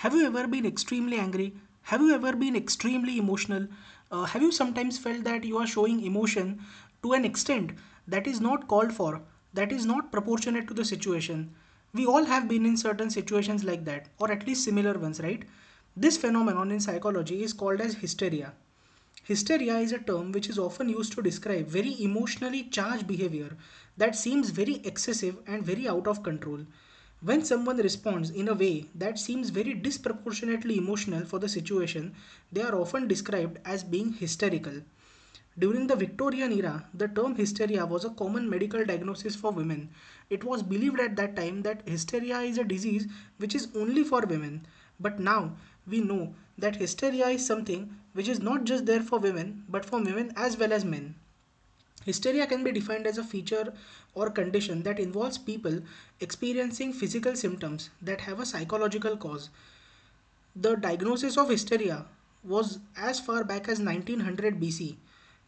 Have you ever been extremely angry? Have you ever been extremely emotional? Have you sometimes felt that you are showing emotion to an extent that is not called for, that is not proportionate to the situation? We all have been in certain situations like that, or at least similar ones, right? This phenomenon in psychology is called as hysteria. Hysteria is a term which is often used to describe very emotionally charged behavior that seems very excessive and very out of control. When someone responds in a way that seems very disproportionately emotional for the situation, they are often described as being hysterical. During the Victorian era, the term hysteria was a common medical diagnosis for women. It was believed at that time that hysteria is a disease which is only for women. But now we know that hysteria is something which is not just there for women but for women as well as men. Hysteria can be defined as a feature or condition that involves people experiencing physical symptoms that have a psychological cause. The diagnosis of hysteria was as far back as 1900 BC.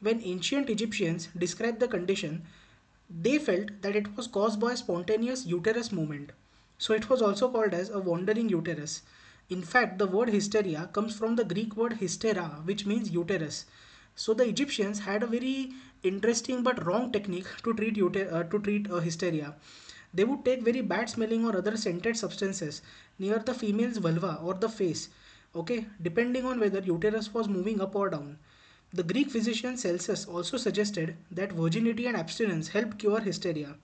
When ancient Egyptians described the condition, they felt that it was caused by a spontaneous uterus movement. So it was also called as a wandering uterus. In fact, the word hysteria comes from the Greek word hystera, which means uterus. So the Egyptians had a very interesting but wrong technique to treat hysteria. They would take very bad smelling or other scented substances near the female's vulva or the face, okay, depending on whether uterus was moving up or down. The Greek physician Celsus also suggested that virginity and abstinence helped cure hysteria.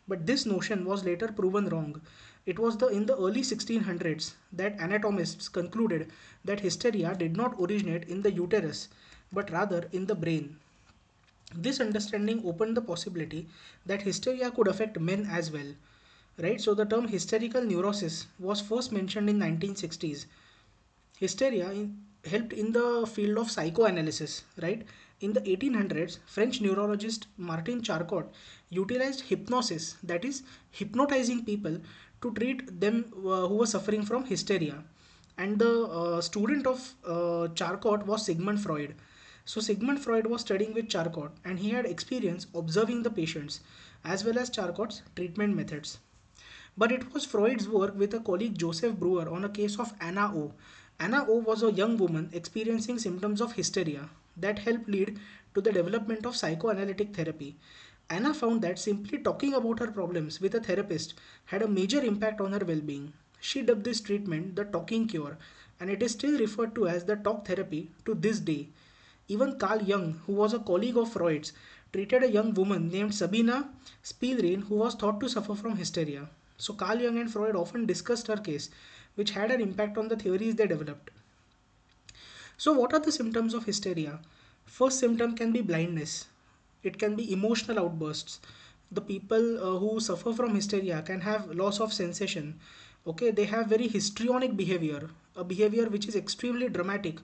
But this notion was later proven wrong. It was in the early 1600s that anatomists concluded that hysteria did not originate in the uterus but rather in the brain. This understanding opened the possibility that hysteria could affect men as well. Right? So the term hysterical neurosis was first mentioned in 1960s. Helped in the field of psychoanalysis, right? In the 1800s, French neurologist Martin Charcot utilized hypnosis, that is, hypnotizing people to treat them who were suffering from hysteria. And the student of Charcot was Sigmund Freud. So Sigmund Freud was studying with Charcot and he had experience observing the patients as well as Charcot's treatment methods. But it was Freud's work with a colleague Joseph Breuer on a case of Anna O. Anna O was a young woman experiencing symptoms of hysteria that helped lead to the development of psychoanalytic therapy. Anna found that simply talking about her problems with a therapist had a major impact on her well being. She dubbed this treatment the talking cure, and it is still referred to as the talk therapy to this day. Even Carl Jung, who was a colleague of Freud's, treated a young woman named Sabina Spielrein who was thought to suffer from hysteria. So Carl Jung and Freud often discussed her case, which had an impact on the theories they developed. So, what are the symptoms of hysteria? First symptom can be blindness. It can be emotional outbursts. The people who suffer from hysteria can have loss of sensation. Okay, they have very histrionic behavior, a behavior which is extremely dramatic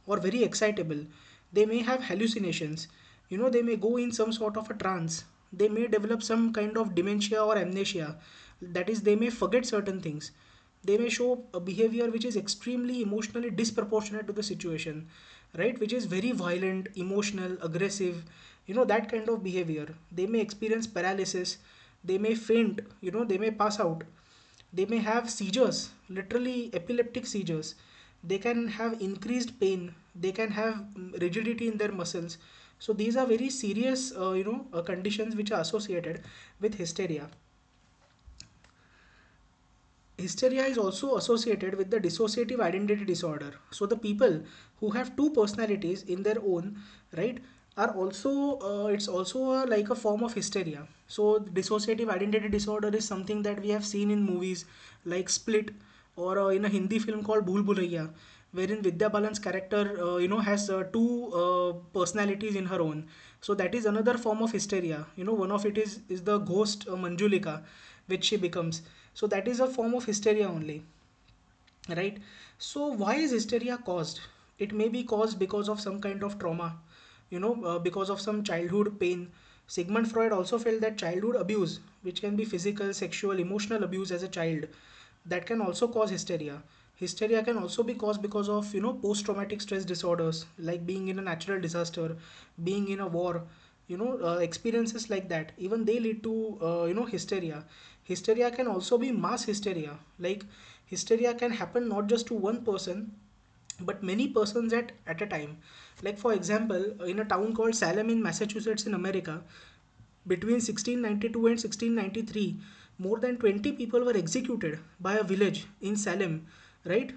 or very excitable. They may have hallucinations. They may go in some sort of a trance. They may develop some kind of dementia or amnesia. That is, they may forget certain things. They may show a behavior which is extremely emotionally disproportionate to the situation, right? Which is very violent, emotional, aggressive, that kind of behavior. They may experience paralysis, they may faint, they may pass out, they may have seizures, literally epileptic seizures. They can have increased pain, they can have rigidity in their muscles. So these are very serious conditions which are associated with hysteria. Hysteria is also associated with the dissociative identity disorder. So the people who have two personalities in their own, right, are also it's also like a form of hysteria. So dissociative identity disorder is something that we have seen in movies like Split, or in a Hindi film called Bhool Bhulaiya, wherein Vidya Balan's character has two personalities in her own. So that is another form of hysteria. One of it is the ghost Manjulika, which she becomes. So that is a form of hysteria only, right? So why is hysteria caused? It may be caused because of some kind of trauma, because of some childhood pain. Sigmund Freud also felt that childhood abuse, which can be physical, sexual, emotional abuse as a child, that can also cause hysteria. Hysteria can also be caused because of post-traumatic stress disorders, like being in a natural disaster, being in a war, experiences like that. Even they lead to hysteria. Hysteria can also be mass hysteria, like Hysteria can happen not just to one person but many persons at a time. Like for example, in a town called Salem in Massachusetts in America, between 1692 and 1693, more than 20 people were executed by a village in Salem, right?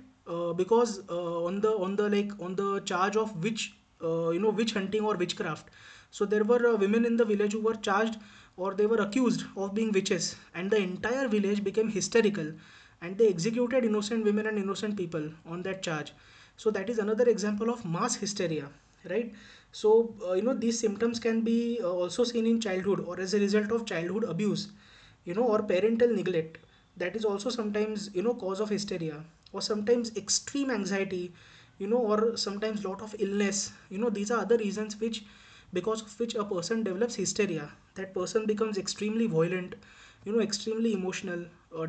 Because on the charge of witch hunting or witchcraft. So there were women in the village who were charged or they were accused of being witches, and the entire village became hysterical, and they executed innocent women and innocent people on that charge. So that is another example of mass hysteria, right? So these symptoms can be also seen in childhood or as a result of childhood abuse, or parental neglect. That is also sometimes cause of hysteria, or sometimes extreme anxiety, or sometimes lot of illness. These are other reasons which, because of which a person develops hysteria. That person becomes extremely violent, extremely emotional,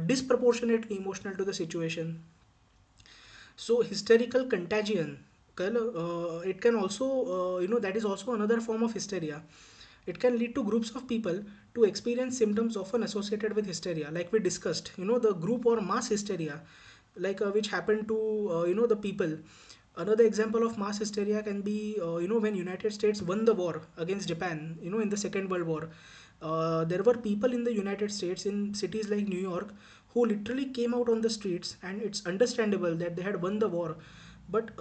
disproportionately emotional to the situation. So hysterical contagion, it can also, that is also another form of hysteria. It can lead to groups of people to experience symptoms often associated with hysteria, like we discussed, the group or mass hysteria, like which happened to the people. Another example of mass hysteria can be, when United States won the war against Japan, in the Second World War. There were people in the United States in cities like New York who literally came out on the streets, and it's understandable that they had won the war, but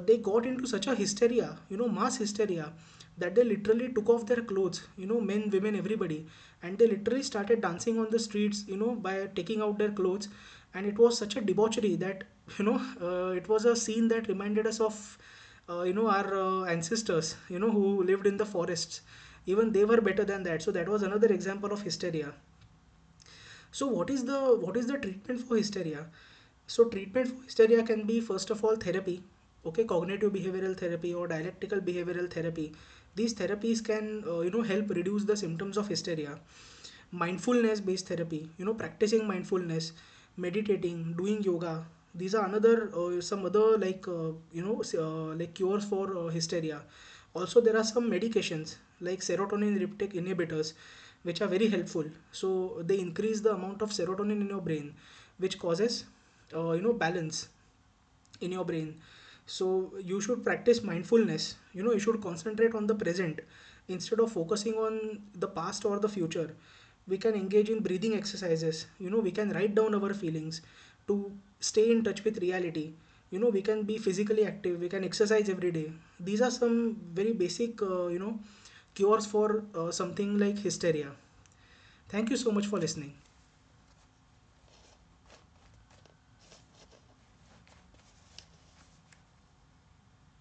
they got into such a hysteria, mass hysteria, that they literally took off their clothes, men, women, everybody, and they literally started dancing on the streets, by taking out their clothes. And it was such a debauchery that, it was a scene that reminded us of, our ancestors, who lived in the forests. Even they were better than that. So that was another example of hysteria. So what is the treatment for hysteria? So treatment for hysteria can be, first of all, therapy, okay, cognitive behavioral therapy or dialectical behavioral therapy. These therapies can help reduce the symptoms of hysteria. Mindfulness based therapy, practicing mindfulness, meditating, doing yoga. These are another some other, like like cures for hysteria. Also, there are some medications like serotonin reuptake inhibitors, which are very helpful. So they increase the amount of serotonin in your brain, which causes balance in your brain. So you should practice mindfulness. You should concentrate on the present instead of focusing on the past or the future. We can engage in breathing exercises. We can write down our feelings to stay in touch with reality. We can be physically active, we can exercise every day. These are some very basic cures for something like hysteria. Thank you so much for listening.